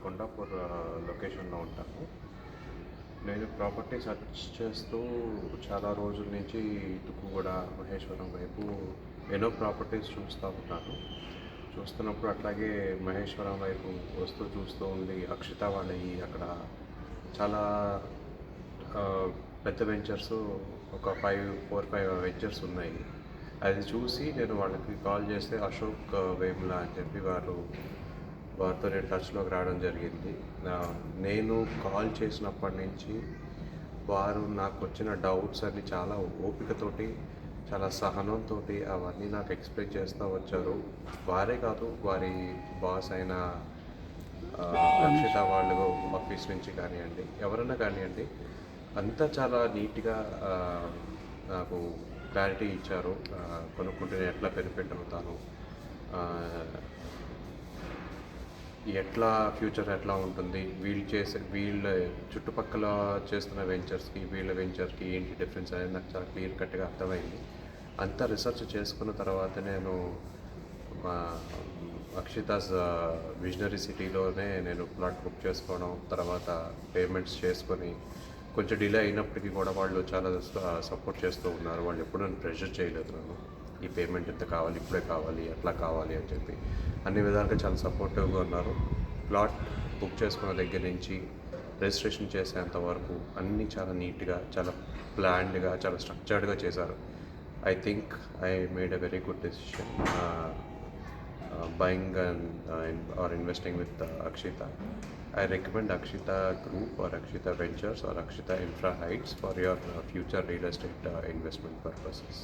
కొండాపూర్ లొకేషన్లో ఉంటాను. నేను ప్రాపర్టీ సెర్చ్ చేస్తూ చాలా రోజుల నుంచి తుక్కుగూడ, మహేశ్వరం వైపు ఎన్నో ప్రాపర్టీస్ చూస్తూ ఉన్నాను. చూస్తున్నప్పుడు అట్లాగే మహేశ్వరం వైపు చూస్తూ ఉంది అక్షిత వాళ్ళవి అక్కడ చాలా పెద్ద వెంచర్స్, ఒక 4-5 వెంచర్స్ ఉన్నాయి. అది చూసి నేను వాళ్ళకి కాల్ చేస్తే అశోక్ వేముల అని చెప్పి వారితో నేను టచ్లోకి రావడం జరిగింది. నేను కాల్ చేసినప్పటి నుంచి వారు నాకు వచ్చిన డౌట్స్ అన్ని చాలా ఓపికతోటి, చాలా సహనంతో అవన్నీ నాకు ఎక్స్ప్లెయిన్ చేస్తూ వచ్చారు. వారే కాదు, వారి బాస్ అయిన అక్షిత వాళ్ళు ఆఫీస్ నుంచి కానివ్వండి, ఎవరన్నా కానివ్వండి, అంతా చాలా నీట్గా నాకు క్లారిటీ ఇచ్చారు. కొనుక్కుంటే నేను ఎట్లా బెనిఫిట్ అవుతాను, ఎట్లా ఫ్యూచర్ ఎట్లా ఉంటుంది, వీళ్ళ చుట్టుపక్కల చేస్తున్న వెంచర్స్కి వీళ్ళ వెంచర్కి ఏంటి డిఫరెన్స్ అనేది నాకు చాలా క్లియర్ కట్గా అర్థమైంది. అంతా రీసెర్చ్ చేసుకున్న తర్వాత నేను అక్షితాస్ విజనరీ సిటీలోనే నేను ప్లాట్ బుక్ చేసుకోవడం, తర్వాత పేమెంట్స్ చేసుకొని కొంచెం డిలే అయినప్పటికీ కూడా వాళ్ళు చాలా సపోర్ట్ చేస్తూ ఉన్నారు. వాళ్ళు ఎప్పుడు నన్ను ప్రెషర్ చేయలేదు. నన్ను ఈ పేమెంట్ ఎంత కావాలి, ఇప్పుడే కావాలి, ఎట్లా కావాలి అని చెప్పి అన్ని విధాలుగా చాలా సపోర్టివ్గా ఉన్నారు. ప్లాట్ బుక్ చేసుకున్న దగ్గర నుంచి రిజిస్ట్రేషన్ చేసేంత వరకు అన్నీ చాలా నీట్గా, చాలా ప్లాన్డ్గా, చాలా స్ట్రక్చర్డ్గా చేశారు. I think I made a very good decision buying or investing with Akshita. I recommend Akshita Group or Akshita Ventures or Akshita Infra Heights for your future real estate investment purposes.